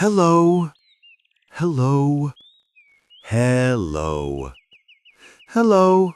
Hello, hello, hello, hello,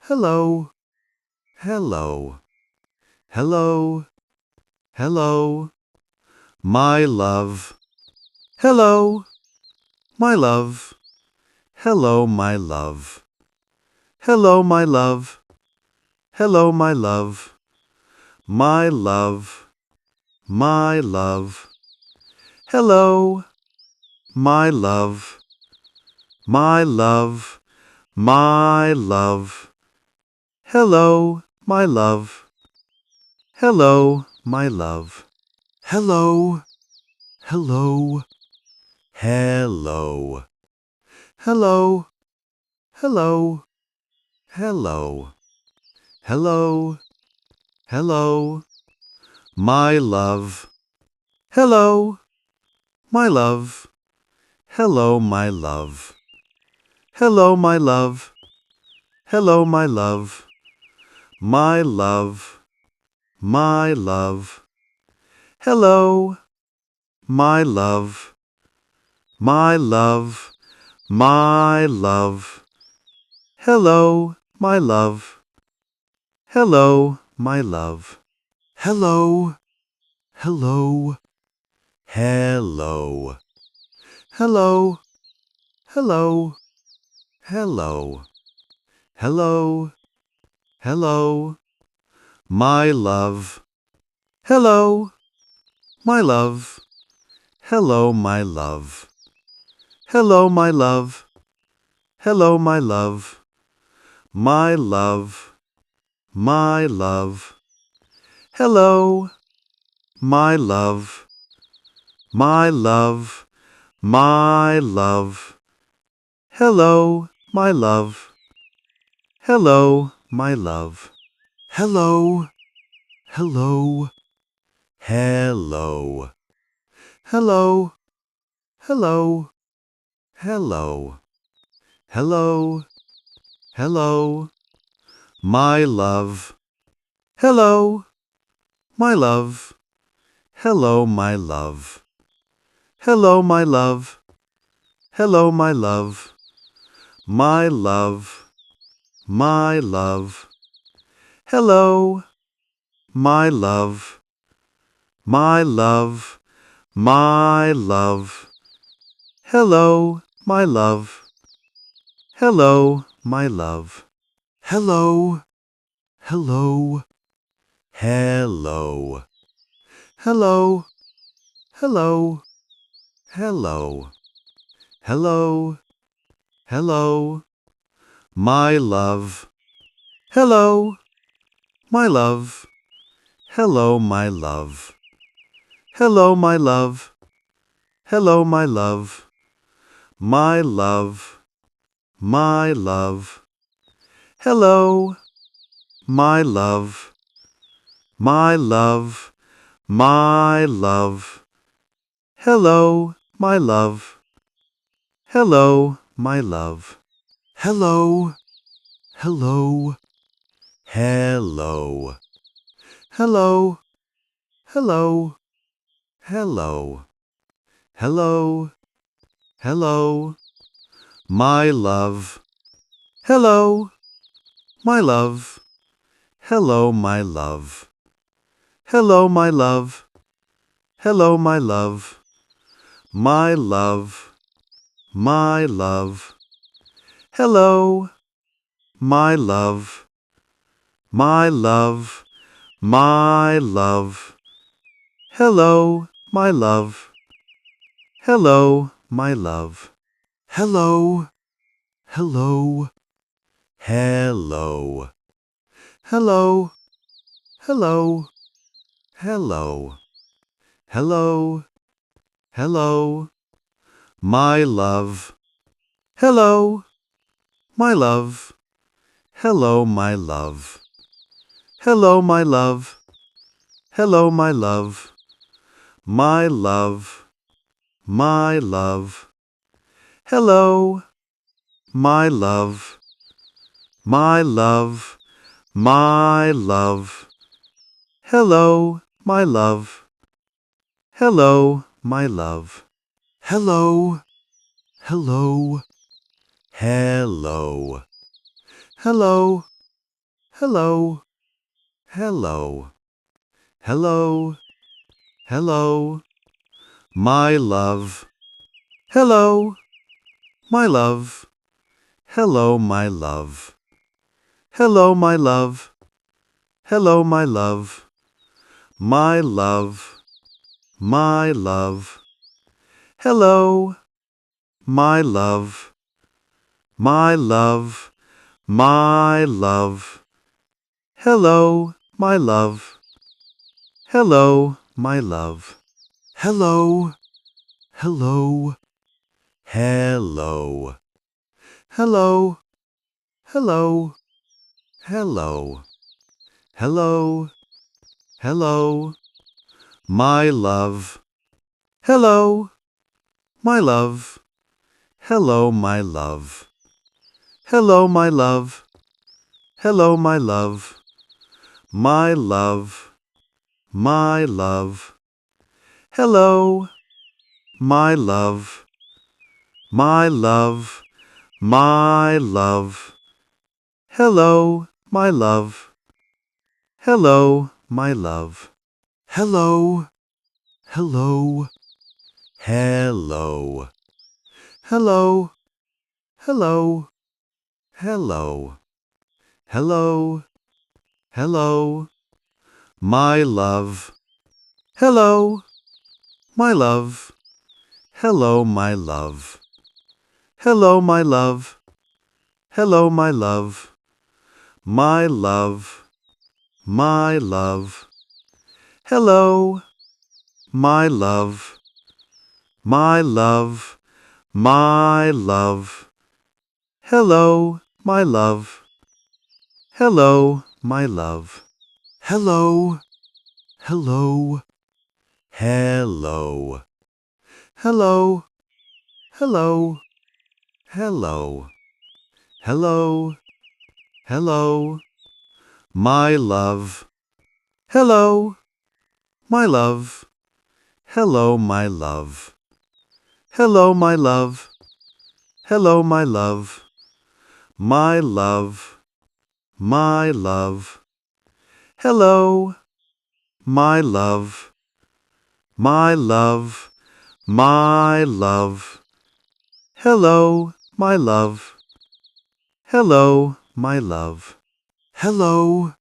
hello, hello, hello, hello, my love. Hello, my love. Hello, my love. Hello, my love. Hello, my love. My love, my love. Hello, my love. My love, my love. Hello, my love. Hello, my love. Hello, hello, hello. Hello, hello, hello. Hello, hello, my love. Hello, my love. Hello, my love. Hello, my love. Hello, my love. My love, my love. Hello, my love. My love, my love. Hello, my love. Hello, my love. Hello, hello, hello. Hello, hello, hello. Hello, hello, my love. Hello, my love. Hello, my love. Hello, my love. Hello, my love. My love, my love. Hello, my love. My love, my love. Hello, my love. Hello, my love. Hello, hello, hello. Hello, hello, hello. Hello, hello, my love. Hello, my love. Hello, my love. Hello, my love. Hello, my love. My love, my love. Hello, my love. My love, my love. Hello, my love. Hello, my love. Hello, hello, hello. Hello, hello, hello. Hello, hello, my love. Hello, my love. Hello, my love. Hello, my love. Hello, my love. My love, my love. Hello, my love. My love, my love. Hello, my love. Hello, my love. Hello, hello, hello. Hello, hello, hello. Hello, hello, my love. Hello, my love. Hello, my love. Hello, my love. Hello, my love. My love, my love. Hello, my love. My love, my love. Hello, my love. Hello, my love. Hello, hello, hello. Hello, hello, hello. Hello, hello, my love. Hello, my love. Hello, my love. Hello, my love. Hello, my love. My love, my love. Hello, my love. My love, my love. Hello, my love. Hello, my love. Hello, hello, hello. Hello, hello, hello. Hello, hello, my love. Hello, my love. Hello, my love. Hello, my love. Hello, my love. My love, my love. Hello, my love. My love, my love. Hello, my love. Hello, my love. Hello, hello, hello. Hello, hello, hello. Hello, hello, my love. Hello, my love. Hello, my love. Hello, my love. Hello, my love. My love, my love. Hello, my love. My love, my love. Hello, my love. Hello, my love. Hello, hello, hello. Hello, hello, hello. Hello, hello, my love. Hello, my love. Hello, my love. Hello, my love. Hello, my love. My love, my love. Hello, my love. My love, my love. Hello, my love. Hello, my love. Hello, hello, hello. Hello, hello, hello. Hello, hello, my love. Hello, my love. Hello, my love. Hello, my love. Hello, my love. My love, my love. Hello, my love. My love, my love. Hello, my love. Hello, my love. Hello,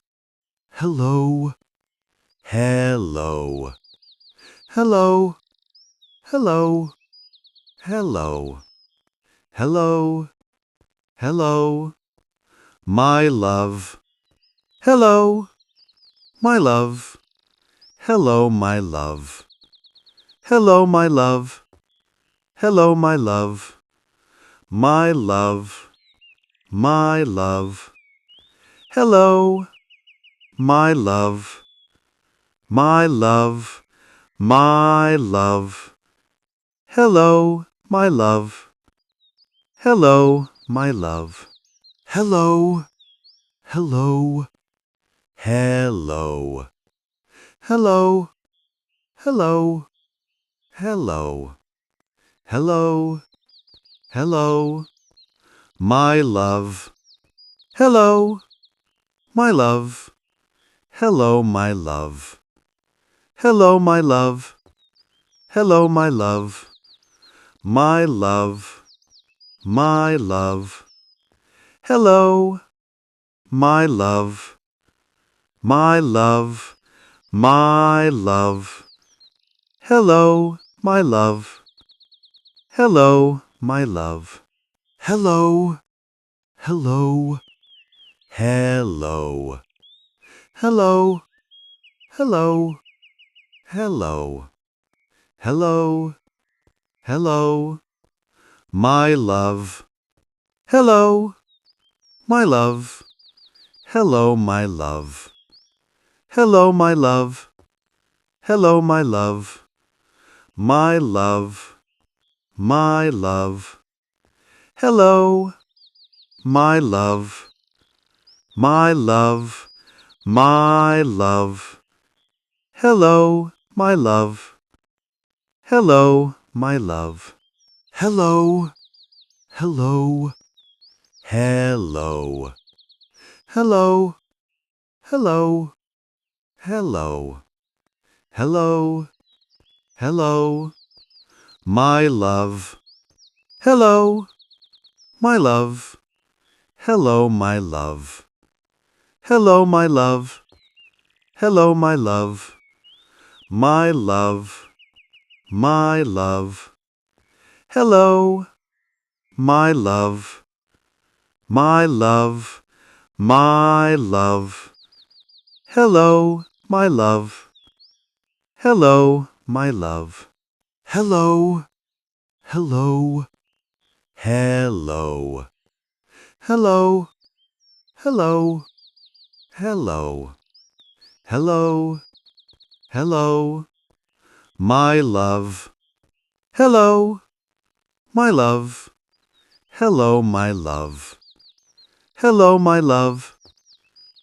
hello, hello. Hello, hello, hello. Hello, hello, my love. Hello, my love. Hello, my love. Hello, my love. Hello, my love. My love, my love. Hello, my love. My love, my love. Hello, my love. Hello, my love. Hello, hello, hello. Hello, hello, hello. Hello, hello, my love. Hello, my love. Hello, my love. Hello, my love. Hello, my love. My love, my love. Hello, my love. My love, my love. Hello, my love. Hello, my love. Hello, hello, hello. Hello, hello, hello. Hello, hello, my love. Hello, my love. Hello, my love. Hello, my love. Hello, my love. My love, my love. Hello, my love. My love, my love. Hello, my love. Hello, my love. Hello, hello, hello. Hello, hello, hello. Hello, hello, my love. Hello, my love. Hello, my love. Hello, my love. Hello, my love. My love, my love. Hello, my love. My love, my love. Hello, my love. Hello, my love. Hello, hello, hello. Hello, hello, hello. Hello, hello, my love. Hello, my love. Hello, my love. Hello, my love.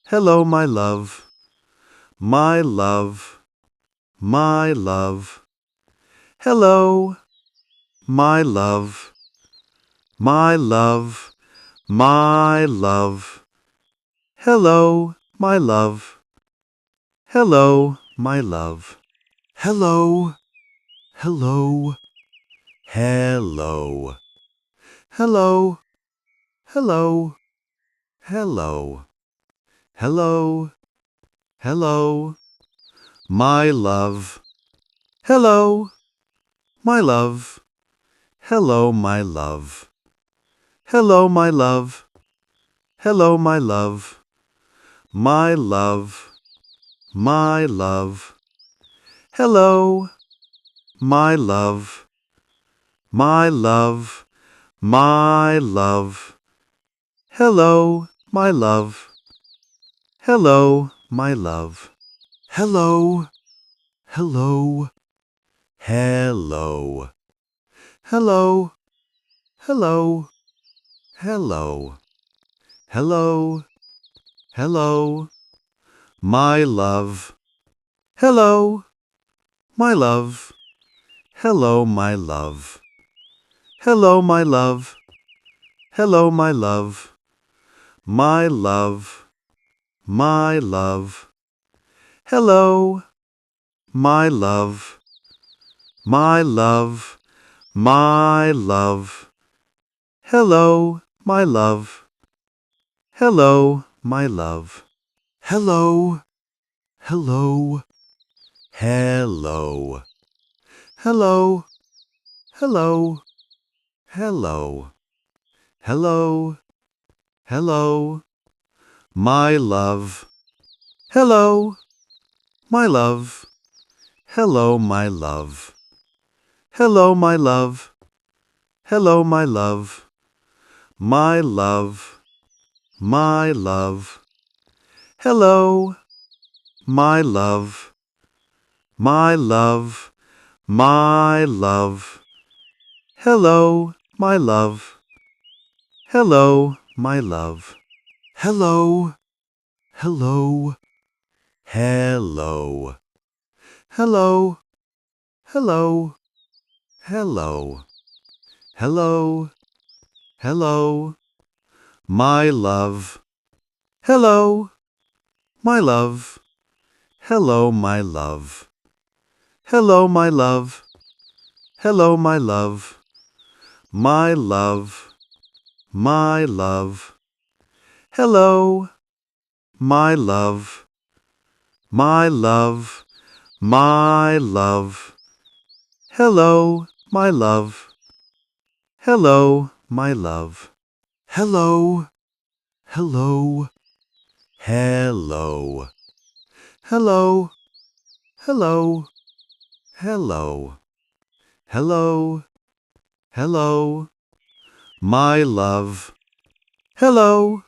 Hello, my love. My love, my love. Hello, my love. My love, my love. Hello, my love. Hello, my love. Hello, hello, hello. Hello, hello, hello. Hello, hello, my love. Hello, my love. Hello, my love. Hello, my love. Hello, my love. My love, my love. Hello, my love. My love, my love. Hello, my love. Hello, my love. Hello, hello, hello. Hello, hello, hello. Hello, hello, my love. Hello, my love. Hello, my love. Hello, my love. Hello, my love. My love, my love. Hello, my love. My love, my love. Hello, my love. Hello, my love. Hello, hello, hello. Hello, hello, hello. Hello, hello, my love. Hello, my love. Hello, my love. Hello, my love. Hello, my love. My love, my love. Hello, my love. My love, my love. Hello, my love. Hello, my love. Hello, hello, hello. Hello, hello, hello. Hello, hello, my love. Hello, my love. Hello, my love. Hello, my love. Hello, my love. My love, my love. Hello, my love. My love, my love. Hello, my love. Hello, my love. Hello, hello, hello. Hello, hello, hello. Hello, hello, my love. Hello,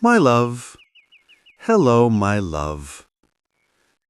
my love. Hello, my love.